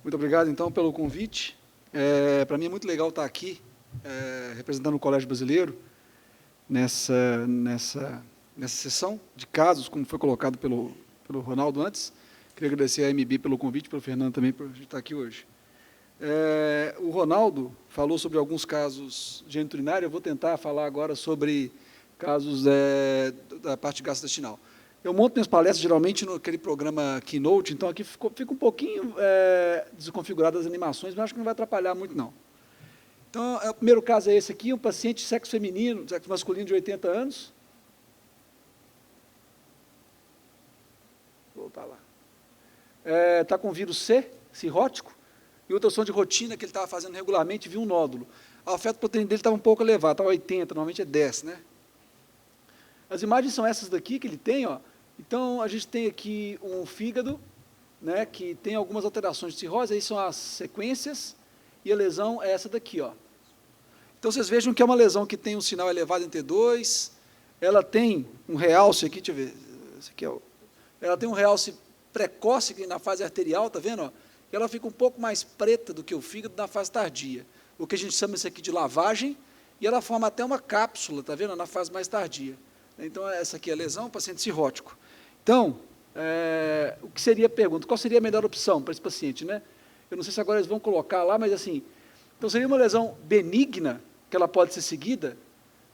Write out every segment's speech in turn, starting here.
Muito obrigado, então, pelo convite. Para mim é muito legal estar aqui, representando o Colégio Brasileiro, nessa sessão de casos, como foi colocado pelo Ronaldo antes. Queria agradecer à MB pelo convite, pelo Fernando também, por estar aqui hoje. O Ronaldo falou sobre alguns casos de urinária, eu vou tentar falar agora sobre casos da parte gastrointestinal. Eu monto minhas palestras, geralmente, naquele programa Keynote, então aqui fica um pouquinho desconfigurado as animações, mas acho que não vai atrapalhar muito, não. Então, o primeiro caso é esse aqui, um paciente sexo feminino, sexo masculino de 80 anos. Vou voltar lá. Está com vírus C, cirrótico, e ultrassom de rotina que ele estava fazendo regularmente, viu um nódulo. A fetoproteína dele estava um pouco elevada, estava 80, normalmente é 10, né? As imagens são essas daqui que ele tem, ó. Então, a gente tem aqui um fígado, né, que tem algumas alterações de cirrose, aí são as sequências, e a lesão é essa daqui, ó. Então, vocês vejam que é uma lesão que tem um sinal elevado em T2, ela tem um realce aqui, deixa eu ver, esse aqui ela tem um realce precoce aqui na fase arterial, tá vendo, ó? E ela fica um pouco mais preta do que o fígado na fase tardia, o que a gente chama isso aqui de lavagem, e ela forma até uma cápsula, tá vendo, na fase mais tardia. Então, essa aqui é a lesão, paciente cirrótico. Então, o que seria a pergunta? Qual seria a melhor opção para esse paciente, né? Eu não sei se agora eles vão colocar lá, mas assim, então seria uma lesão benigna, que ela pode ser seguida,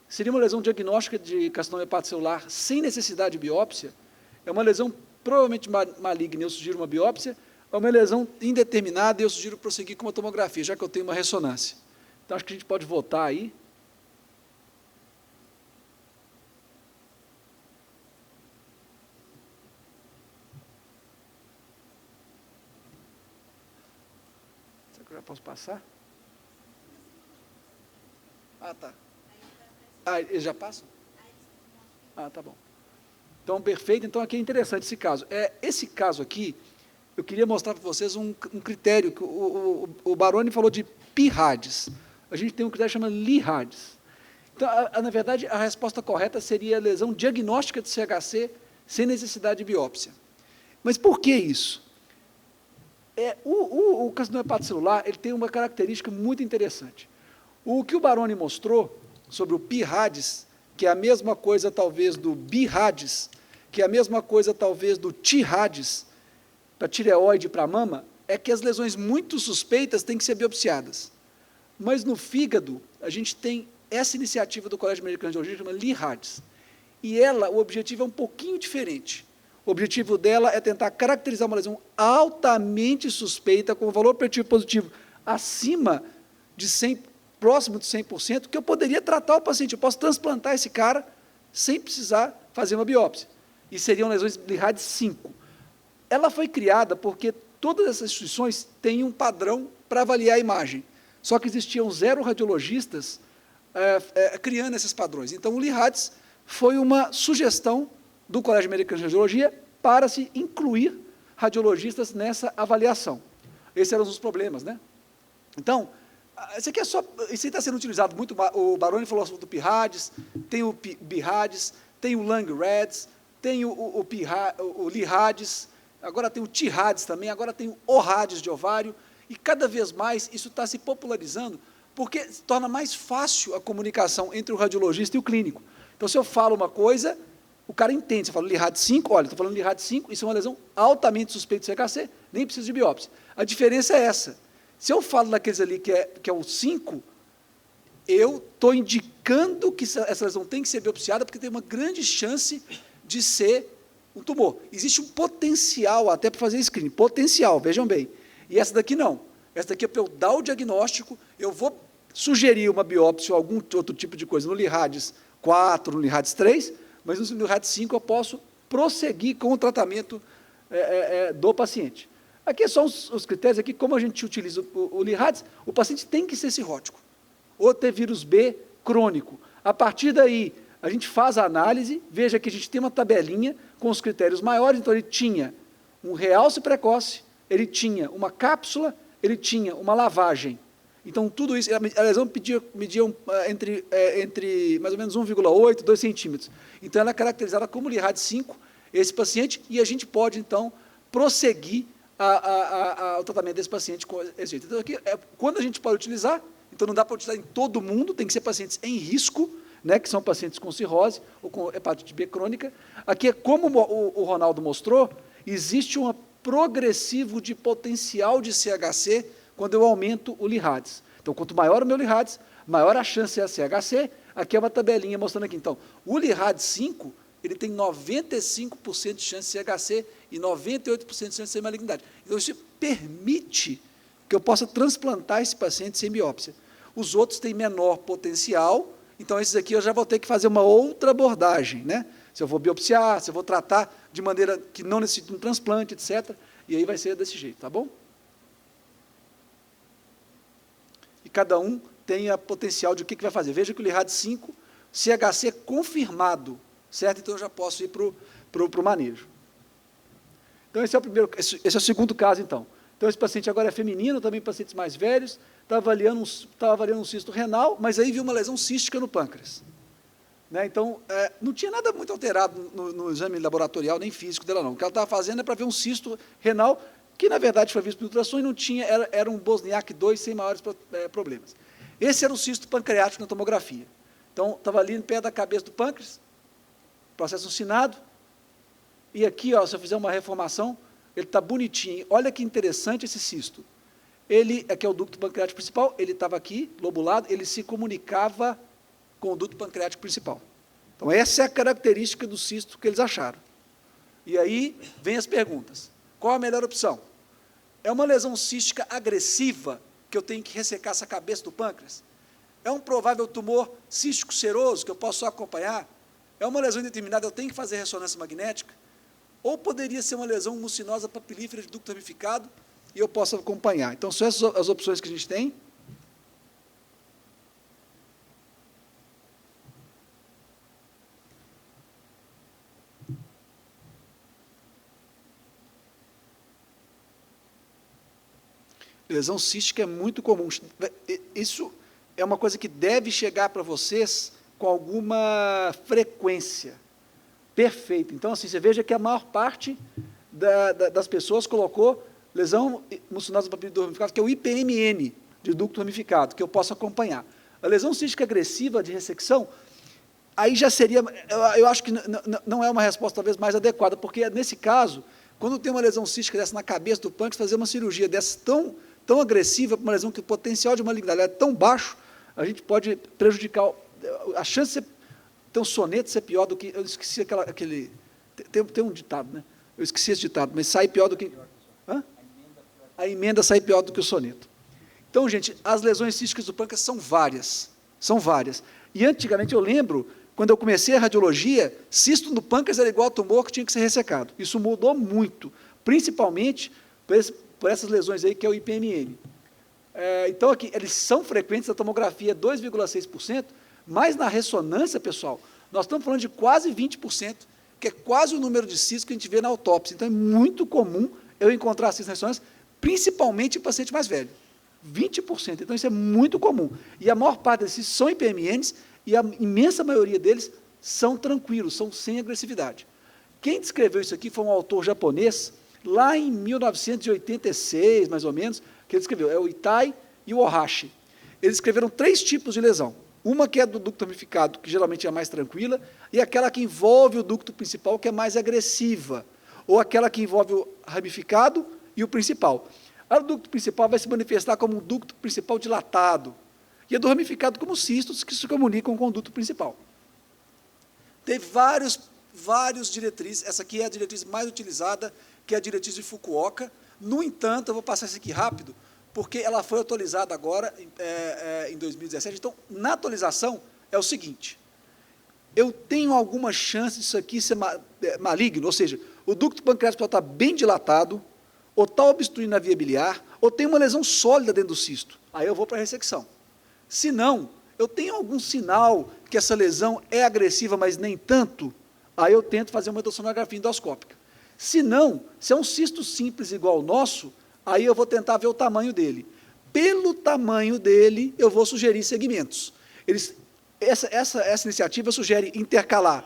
seria uma lesão diagnóstica de carcinoma hepatocelular sem necessidade de biópsia, é uma lesão provavelmente maligna, eu sugiro uma biópsia, é uma lesão indeterminada, e eu sugiro prosseguir com uma tomografia, já que eu tenho uma ressonância. Então, acho que a gente pode votar aí. Já posso passar? Ah, tá. Ah, eles já passam? Ah, tá bom. Então, perfeito. Então, aqui é interessante esse caso. Esse caso aqui, eu queria mostrar para vocês um critério, que o Baroni falou de PIRADS. A gente tem um critério que chama LIRADS. Então, na verdade, a resposta correta seria lesão diagnóstica de CHC sem necessidade de biópsia. Mas por que isso? O carcinoma hepatocelular ele tem uma característica muito interessante. O que o Baroni mostrou sobre o PIRADS, que é a mesma coisa, talvez, do BIRADS, que é a mesma coisa, talvez, do TIRADS, para tireoide e para mama, é que as lesões muito suspeitas têm que ser biopsiadas. Mas no fígado, a gente tem essa iniciativa do Colégio Americano de Urologia, que chama LIRADS. E o objetivo é um pouquinho diferente. O objetivo dela é tentar caracterizar uma lesão altamente suspeita, com valor preditivo positivo acima de 100%, próximo de 100%, que eu poderia tratar o paciente, eu posso transplantar esse cara sem precisar fazer uma biópsia. E seriam lesões LIRADS 5. Ela foi criada porque todas essas instituições têm um padrão para avaliar a imagem, só que existiam 0 radiologistas criando esses padrões. Então, o LIRADS foi uma sugestão do Colégio Americano de Radiologia para se incluir radiologistas nessa avaliação. Esses eram os problemas, né? Então, isso aqui está sendo utilizado muito, o Baroni falou do PIRADS, tem o BIRADS, tem o LANG-RADS, tem o LIRADS, agora tem o TIRADS também, agora tem o ORADS de ovário, e cada vez mais isso está se popularizando, porque torna mais fácil a comunicação entre o radiologista e o clínico. Então, se eu falo uma coisa, o cara entende, você fala LIRADS 5, olha, estou falando LIRADS 5, isso é uma lesão altamente suspeita de CHC, nem precisa de biópsia. A diferença é essa. Se eu falo daqueles ali que é o 5, eu estou indicando que essa lesão tem que ser biopsiada, porque tem uma grande chance de ser um tumor. Existe um potencial até para fazer screening, potencial, vejam bem. E essa daqui não. Essa daqui é para eu dar o diagnóstico, eu vou sugerir uma biópsia ou algum outro tipo de coisa no LIRADS 4, no LIRADS 3, mas no LIRADS 5 eu posso prosseguir com o tratamento do paciente. Aqui são os critérios, aqui, como a gente utiliza o LIRADS, o paciente tem que ser cirrótico, ou ter vírus B crônico. A partir daí, a gente faz a análise, veja que a gente tem uma tabelinha com os critérios maiores, então ele tinha um realce precoce, ele tinha uma cápsula, ele tinha uma lavagem. Então, tudo isso, a lesão media entre mais ou menos 1,8, 2 centímetros. Então, ela é caracterizada como LIRADS 5, esse paciente, e a gente pode, então, prosseguir o tratamento desse paciente com esse jeito. Então, aqui, quando a gente pode utilizar, então não dá para utilizar em todo mundo, tem que ser pacientes em risco, né, que são pacientes com cirrose ou com hepatite B crônica. Aqui, como o Ronaldo mostrou, existe um progressivo de potencial de CHC quando eu aumento o LIRADS. Então, quanto maior o meu LIRADS, maior a chance é a CHC. Aqui é uma tabelinha mostrando aqui. Então, o LIRADS 5, ele tem 95% de chance de CHC e 98% de chance de ser malignidade. Então, isso permite que eu possa transplantar esse paciente sem biópsia. Os outros têm menor potencial, então esses aqui eu já vou ter que fazer uma outra abordagem, né? Se eu vou biopsiar, se eu vou tratar de maneira que não necessita um transplante, etc. E aí vai ser desse jeito, tá bom? E cada um tem a potencial de o que vai fazer. Veja que o LIRAD 5, CHC confirmado, certo? Então eu já posso ir para o manejo. Então esse é o segundo caso, então. Então esse paciente agora é feminino, também pacientes mais velhos, estava avaliando um cisto renal, mas aí viu uma lesão cística no pâncreas. Né? Então, não tinha nada muito alterado no exame laboratorial, nem físico dela, não. O que ela estava fazendo é para ver um cisto renal, que, na verdade, foi visto por ultrassom e não tinha, era um Bosniak 2 sem maiores problemas. Esse era o cisto pancreático na tomografia. Então, estava ali em pé da cabeça do pâncreas, processo uncinado, e aqui, ó, se eu fizer uma reformação, ele está bonitinho. Olha que interessante esse cisto. Aqui é o ducto pancreático principal, ele estava aqui, lobulado, ele se comunicava com o ducto pancreático principal. Então, essa é a característica do cisto que eles acharam. E aí, vem as perguntas. Qual a melhor opção? É uma lesão cística agressiva, que eu tenho que ressecar essa cabeça do pâncreas? É um provável tumor cístico seroso, que eu posso só acompanhar? É uma lesão indeterminada, eu tenho que fazer ressonância magnética? Ou poderia ser uma lesão mucinosa papilífera de ducto ramificado, e eu posso acompanhar? Então, são essas as opções que a gente tem. Lesão cística é muito comum. Isso é uma coisa que deve chegar para vocês com alguma frequência. Perfeito. Então, assim, você veja que a maior parte das pessoas colocou lesão mucinosa papilífera ramificada, que é o IPMN, de ducto ramificado, que eu posso acompanhar. A lesão cística agressiva de ressecção, aí já seria, eu acho que não é uma resposta talvez mais adequada, porque nesse caso, quando tem uma lesão cística dessa na cabeça do pâncreas, fazer uma cirurgia dessa tão agressiva, uma lesão que o potencial de malignidade é tão baixo, a gente pode prejudicar, a chance de ter um soneto ser pior do que, eu esqueci aquele, tem um ditado, né? Eu esqueci esse ditado, mas sai pior do que, a emenda sai pior do que o soneto. Então, gente, as lesões císticas do pâncreas são várias, e antigamente eu lembro, quando eu comecei a radiologia, cisto no pâncreas era igual a tumor que tinha que ser ressecado. Isso mudou muito, principalmente por essas lesões aí, que é o IPMN. Então, aqui, eles são frequentes, a tomografia é 2,6%, mas na ressonância, pessoal, nós estamos falando de quase 20%, que é quase o número de cistos que a gente vê na autópsia. Então, é muito comum eu encontrar cistos na ressonância, principalmente em paciente mais velho. 20%. Então, isso é muito comum. E a maior parte desses são IPMNs, e a imensa maioria deles são tranquilos, são sem agressividade. Quem descreveu isso aqui foi um autor japonês, lá em 1986, mais ou menos, que ele escreveu, é o Itai e o Ohashi. Eles escreveram 3 tipos de lesão. Uma que é do ducto ramificado, que geralmente é a mais tranquila, e aquela que envolve o ducto principal, que é mais agressiva, ou aquela que envolve o ramificado e o principal. A do ducto principal vai se manifestar como um ducto principal dilatado, e a do ramificado como cistos que se comunicam com o ducto principal. Tem vários diretrizes, essa aqui é a diretriz mais utilizada, que é a diretriz de Fukuoka. No entanto, eu vou passar isso aqui rápido, porque ela foi atualizada agora, em 2017. Então, na atualização, é o seguinte, eu tenho alguma chance disso aqui ser maligno, ou seja, o ducto pancreático está bem dilatado, ou está obstruindo a via biliar, ou tem uma lesão sólida dentro do cisto. Aí eu vou para a ressecção. Se não, eu tenho algum sinal que essa lesão é agressiva, mas nem tanto, aí eu tento fazer uma ultrassonografia endoscópica. Se não, se é um cisto simples igual ao nosso, aí eu vou tentar ver o tamanho dele. Pelo tamanho dele, eu vou sugerir segmentos. Essa iniciativa sugere intercalar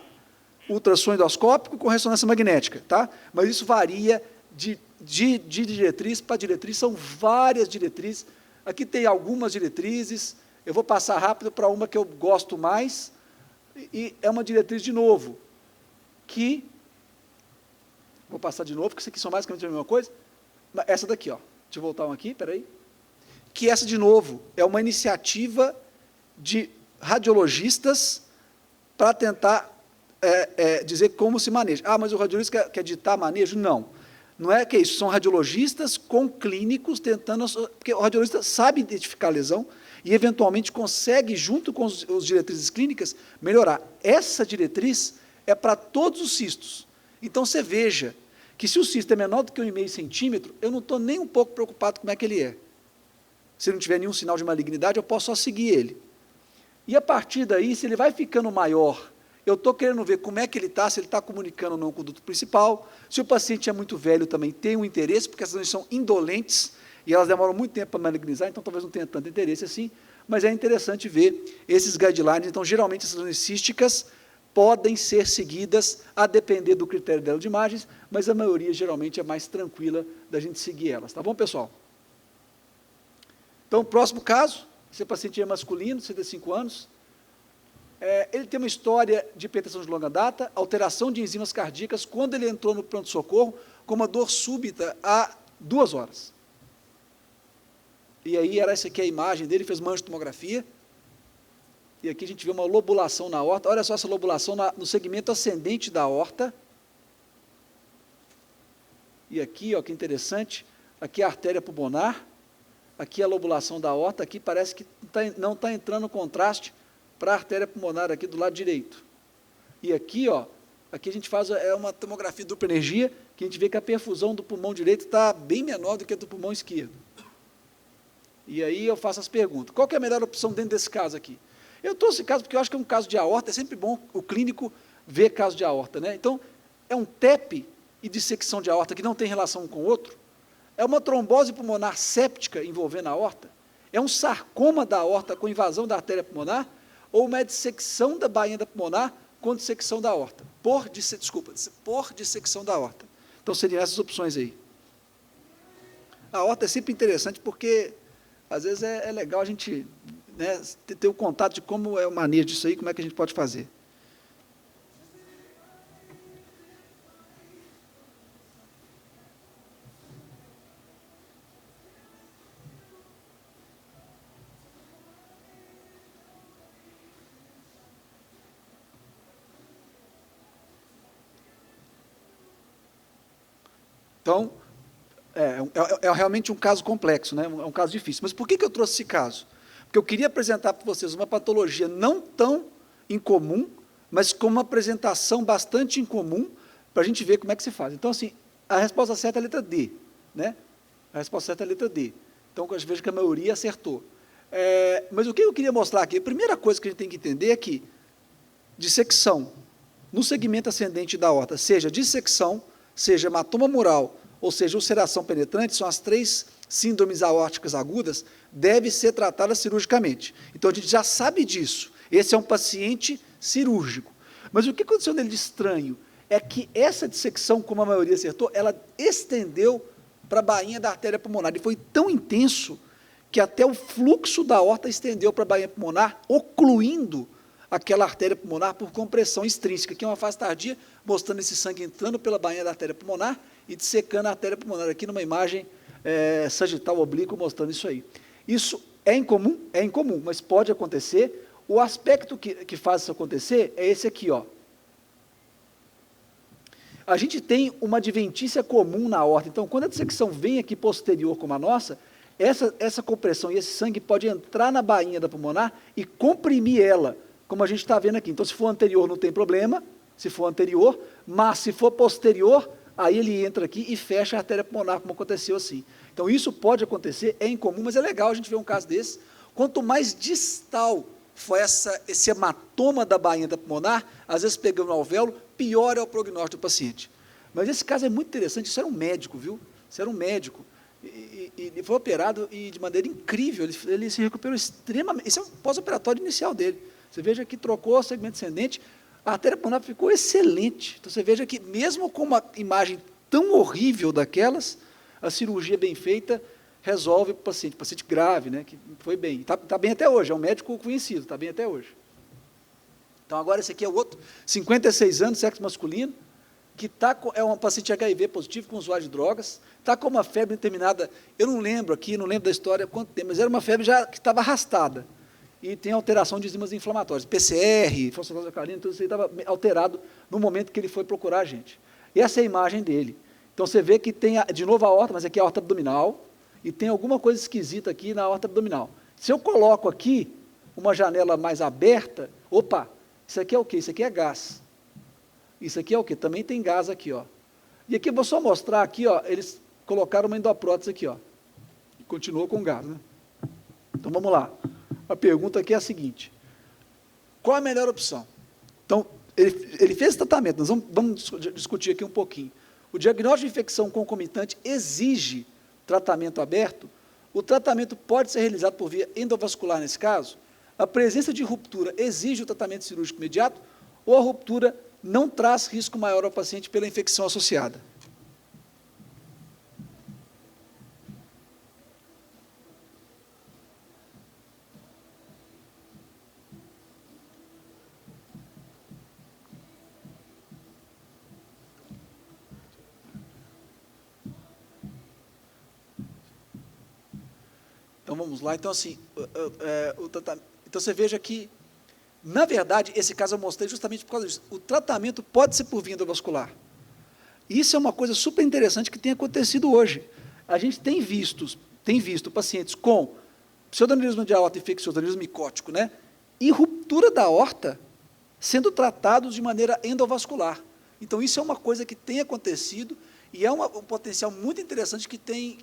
ultrassom endoscópico com ressonância magnética, tá? Mas isso varia de diretriz para diretriz, são várias diretrizes. Aqui tem algumas diretrizes, eu vou passar rápido para uma que eu gosto mais, e é uma diretriz de novo, que, vou passar de novo, porque isso aqui são basicamente a mesma coisa, essa daqui, ó, deixa eu voltar um aqui, espera aí, que essa, de novo, é uma iniciativa de radiologistas para tentar dizer como se maneja. Ah, mas o radiologista quer ditar manejo? Não. Não é que é isso, são radiologistas com clínicos tentando, porque o radiologista sabe identificar a lesão e, eventualmente, consegue, junto com os diretrizes clínicas, melhorar. Essa diretriz é para todos os cistos. Então, você veja que se o cisto é menor do que 1,5 centímetro, eu não estou nem um pouco preocupado com como é que ele é. Se não tiver nenhum sinal de malignidade, eu posso só seguir ele. E, a partir daí, se ele vai ficando maior, eu estou querendo ver como é que ele está, se ele está comunicando ou não com o conduto principal. Se o paciente é muito velho, também tem um interesse, porque essas lesões são indolentes, e elas demoram muito tempo para malignizar, então talvez não tenha tanto interesse assim, mas é interessante ver esses guidelines. Então, geralmente, essas lesões císticas podem ser seguidas, a depender do critério dela de imagens, mas a maioria, geralmente, é mais tranquila da gente seguir elas. Tá bom, pessoal? Então, próximo caso, esse paciente é masculino, 65 anos, ele tem uma história de hipertensão de longa data, alteração de enzimas cardíacas, quando ele entrou no pronto-socorro, com uma dor súbita há 2 horas. E aí, essa aqui é a imagem dele, fez uma angiotomografia, e aqui a gente vê uma lobulação na aorta. Olha só essa lobulação no segmento ascendente da aorta. E aqui, ó, que interessante, aqui a artéria pulmonar, aqui a lobulação da aorta, aqui parece que não está entrando contraste para a artéria pulmonar aqui do lado direito. E aqui, ó, aqui a gente faz uma tomografia de dupla energia, que a gente vê que a perfusão do pulmão direito está bem menor do que a do pulmão esquerdo. E aí eu faço as perguntas. Qual que é a melhor opção dentro desse caso aqui? Eu trouxe esse caso porque eu acho que é um caso de aorta, é sempre bom o clínico ver caso de aorta, né? Então, é um TEP e dissecção de aorta que não tem relação um com o outro, é uma trombose pulmonar séptica envolvendo a aorta, é um sarcoma da aorta com invasão da artéria pulmonar, ou uma dissecção da bainha da pulmonar com dissecção da aorta, por dissecção da aorta. Então, seriam essas opções aí. A aorta é sempre interessante porque, às vezes, é legal a gente, né, ter o contato de como é o manejo disso aí, como é que a gente pode fazer. Então, é realmente um caso complexo, né? É um caso difícil. Mas por que eu trouxe esse caso? Porque eu queria apresentar para vocês uma patologia não tão incomum, mas com uma apresentação bastante incomum, para a gente ver como é que se faz. Então, assim, a resposta certa é a letra D, né? A resposta certa é a letra D. Então, eu vejo que a maioria acertou. Mas o que eu queria mostrar aqui, a primeira coisa que a gente tem que entender é que dissecção no segmento ascendente da aorta, seja dissecção, seja hematoma mural, ou seja, ulceração penetrante, são as 3 síndromes aórticas agudas, deve ser tratada cirurgicamente. Então, a gente já sabe disso. Esse é um paciente cirúrgico. Mas o que aconteceu nele de estranho é que essa dissecção, como a maioria acertou, ela estendeu para a bainha da artéria pulmonar. E foi tão intenso que até o fluxo da aorta estendeu para a bainha pulmonar, ocluindo aquela artéria pulmonar por compressão extrínseca, que é uma fase tardia, mostrando esse sangue entrando pela bainha da artéria pulmonar e dissecando a artéria pulmonar, aqui numa imagem sagital oblíqua, mostrando isso aí. Isso é incomum? É incomum, mas pode acontecer. O aspecto que faz isso acontecer é esse aqui, ó. A gente tem uma adventícia comum na aorta, então, quando a dissecção vem aqui posterior, como a nossa, essa compressão e esse sangue pode entrar na bainha da pulmonar e comprimir ela, como a gente está vendo aqui. Então, se for anterior, não tem problema, se for anterior, mas se for posterior, aí ele entra aqui e fecha a artéria pulmonar, como aconteceu assim. Então, isso pode acontecer, é incomum, mas é legal a gente ver um caso desse. Quanto mais distal for esse hematoma da bainha da pulmonar, às vezes pegando o alvéolo, pior é o prognóstico do paciente. Mas esse caso é muito interessante, isso era um médico, viu? Isso era um médico. E foi operado e de maneira incrível, ele se recuperou extremamente. Esse é o pós-operatório inicial dele. Você veja que trocou o segmento ascendente, a artéria pulmonar ficou excelente. Então, você veja que, mesmo com uma imagem tão horrível daquelas, a cirurgia bem feita resolve o paciente grave, né, que foi bem. Está bem até hoje, é um médico conhecido, está bem até hoje. Então, agora esse aqui é o outro, 56 anos, sexo masculino, que é um paciente HIV positivo, com usuário de drogas, está com uma febre determinada, eu não lembro aqui, não lembro da história quanto tempo, mas era uma febre já que estava arrastada, e tem alteração de enzimas inflamatórias, PCR, fosfatase tudo isso aí estava alterado no momento que ele foi procurar a gente. E essa é a imagem dele. Então, você vê que tem, de novo, a aorta, mas aqui é a aorta abdominal, e tem alguma coisa esquisita aqui na aorta abdominal. Se eu coloco aqui uma janela mais aberta, opa, isso aqui é o quê? Isso aqui é gás. Isso aqui é o quê? Também tem gás aqui, ó. E aqui eu vou só mostrar aqui, ó, eles colocaram uma endoprótese aqui, ó. E continuou com gás, né? Então, vamos lá. A pergunta aqui é a seguinte: qual a melhor opção? Então, ele fez esse tratamento, nós vamos discutir aqui um pouquinho. O diagnóstico de infecção concomitante exige tratamento aberto. O tratamento pode ser realizado por via endovascular nesse caso. A presença de ruptura exige o tratamento cirúrgico imediato, ou a ruptura não traz risco maior ao paciente pela infecção associada. Então, vamos lá. Então, assim, então você veja que, na verdade, esse caso eu mostrei justamente por causa disso. O tratamento pode ser por via endovascular. Isso é uma coisa super interessante que tem acontecido hoje. A gente tem visto pacientes com pseudoneurisma de aorta infeccioso, aneurisma micótico, né, e ruptura da aorta sendo tratados de maneira endovascular. Então, isso é uma coisa que tem acontecido e é um potencial muito interessante que tem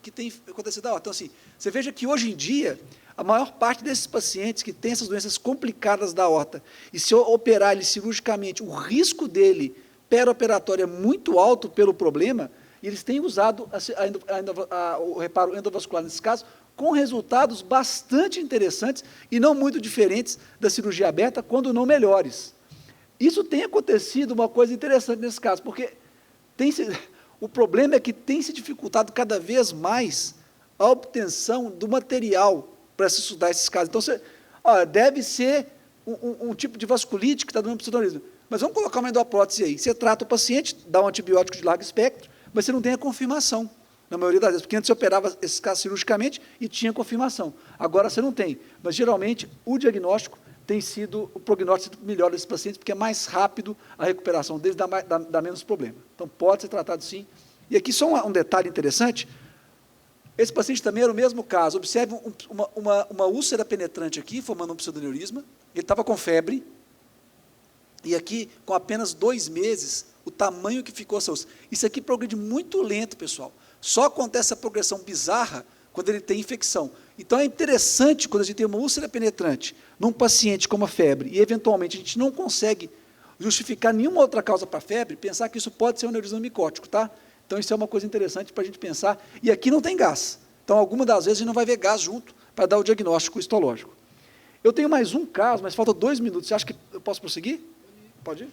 acontecido da aorta. Então, assim, você veja que, hoje em dia, a maior parte desses pacientes que têm essas doenças complicadas da aorta, e se eu operar ele cirurgicamente, o risco dele perioperatório é muito alto pelo problema, e eles têm usado o reparo endovascular, nesse caso, com resultados bastante interessantes e não muito diferentes da cirurgia aberta, quando não melhores. Isso tem acontecido uma coisa interessante nesse caso, porque o problema é que tem se dificultado cada vez mais a obtenção do material para se estudar esses casos. Então, deve ser um tipo de vasculite que está dando pseudoneurisma. Mas vamos colocar uma endoprótese aí. Você trata o paciente, dá um antibiótico de largo espectro, mas você não tem a confirmação, na maioria das vezes, porque antes você operava esses casos cirurgicamente e tinha confirmação. Agora você não tem. Mas, geralmente, o diagnóstico tem sido o prognóstico melhor desses pacientes, porque é mais rápido a recuperação deles, dá menos problema. Então, pode ser tratado sim. E aqui só um detalhe interessante: esse paciente também era o mesmo caso. Observe uma úlcera penetrante aqui, formando um pseudoneurisma. Ele estava com febre, e aqui, com apenas 2 meses, o tamanho que ficou essa úlcera. Isso aqui progride muito lento, pessoal. Só acontece essa progressão bizarra quando ele tem infecção. Então, é interessante, quando a gente tem uma úlcera penetrante num paciente com uma febre, e, eventualmente, a gente não consegue justificar nenhuma outra causa para a febre, pensar que isso pode ser um aneurisma micótico, tá? Então, isso é uma coisa interessante para a gente pensar. E aqui não tem gás. Então, algumas das vezes, a gente não vai ver gás junto para dar o diagnóstico histológico. Eu tenho mais um caso, mas falta 2 minutos. Você acha que eu posso prosseguir? Pode ir?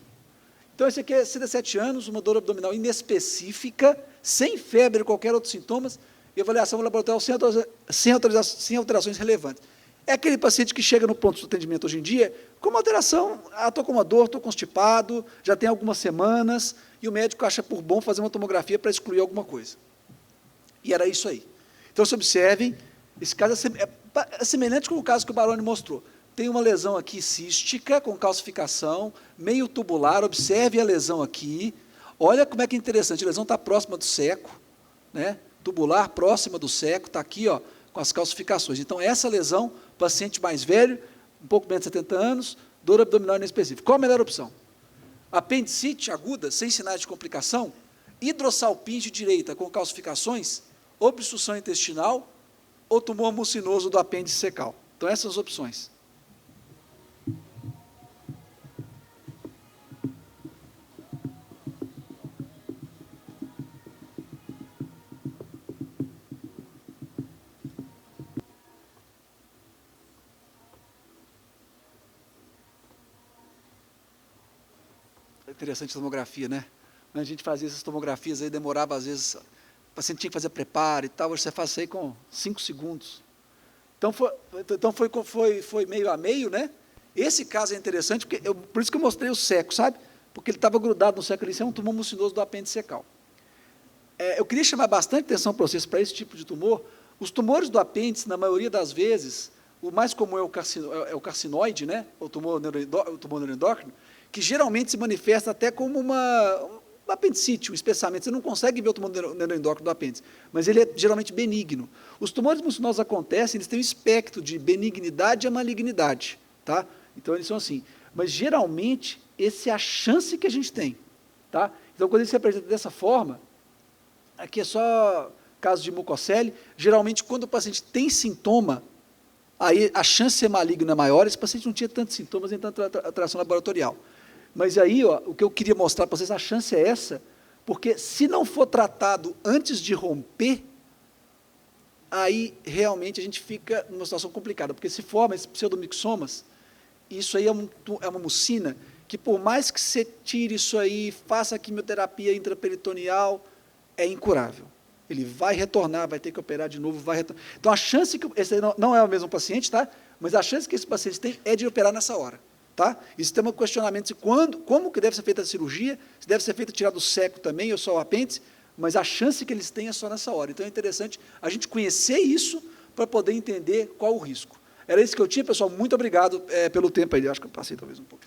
Então, esse aqui é 67 anos, uma dor abdominal inespecífica, sem febre ou qualquer outro sintomas, e avaliação laboratorial sem alterações relevantes. É aquele paciente que chega no ponto de atendimento hoje em dia com uma alteração: estou com uma dor, estou constipado, já tem algumas semanas, e o médico acha por bom fazer uma tomografia para excluir alguma coisa. E era isso aí. Então, se observem, esse caso é semelhante com o caso que o Baroni mostrou. Tem uma lesão aqui cística, com calcificação, meio tubular, observe a lesão aqui. Olha como é que é interessante, a lesão está próxima do seco, né? Tubular, próxima do seco, está aqui, ó, com as calcificações. Então, essa lesão, paciente mais velho, um pouco menos de 70 anos, dor abdominal inespecífica. Qual a melhor opção? Apendicite aguda, sem sinais de complicação, hidrossalpinge direita com calcificações, obstrução intestinal ou tumor mucinoso do apêndice secal. Então, essas opções. Interessante a tomografia, né? A gente fazia essas tomografias aí, demorava às vezes, o paciente tinha que fazer preparo e tal, hoje você faz isso aí com 5 segundos. Então, foi meio a meio, né? Esse caso é interessante, porque por isso que eu mostrei o seco, sabe? Porque ele estava grudado no seco ali, isso é um tumor mucinoso do apêndice secal. Eu queria chamar bastante atenção para vocês para esse tipo de tumor. Os tumores do apêndice, na maioria das vezes, o mais comum é o carcinoide, né? O tumor neuroendócrino, que geralmente se manifesta até como um apendicite, um espessamento. Você não consegue ver o tumor neuroendócrino do apêndice, mas ele é geralmente benigno. Os tumores mucinosos acontecem, eles têm um espectro de benignidade a malignidade, tá? Então, eles são assim. Mas, geralmente, essa é a chance que a gente tem, tá? Então, quando ele se apresenta dessa forma, aqui é só caso de mucocele, geralmente, quando o paciente tem sintoma, aí a chance de ser maligno é maior, esse paciente não tinha tantos sintomas, nem tanta atração laboratorial. Mas aí, ó, o que eu queria mostrar para vocês, a chance é essa, porque se não for tratado antes de romper, aí realmente a gente fica numa situação complicada, porque se forma esses pseudomixomas, isso aí é uma mucina, que por mais que você tire isso aí, faça a quimioterapia intraperitoneal, é incurável. Ele vai retornar, vai ter que operar de novo, vai retornar. Então, a chance que, esse não é o mesmo paciente, tá? Mas a chance que esse paciente tem é de operar nessa hora. Tá? Isso tem um questionamento de como que deve ser feita a cirurgia, se deve ser feita tirado o seco também, ou só o apêndice, mas a chance que eles têm é só nessa hora. Então, é interessante a gente conhecer isso para poder entender qual o risco. Era isso que eu tinha, pessoal. Muito obrigado pelo tempo aí. Acho que eu passei talvez um pouco.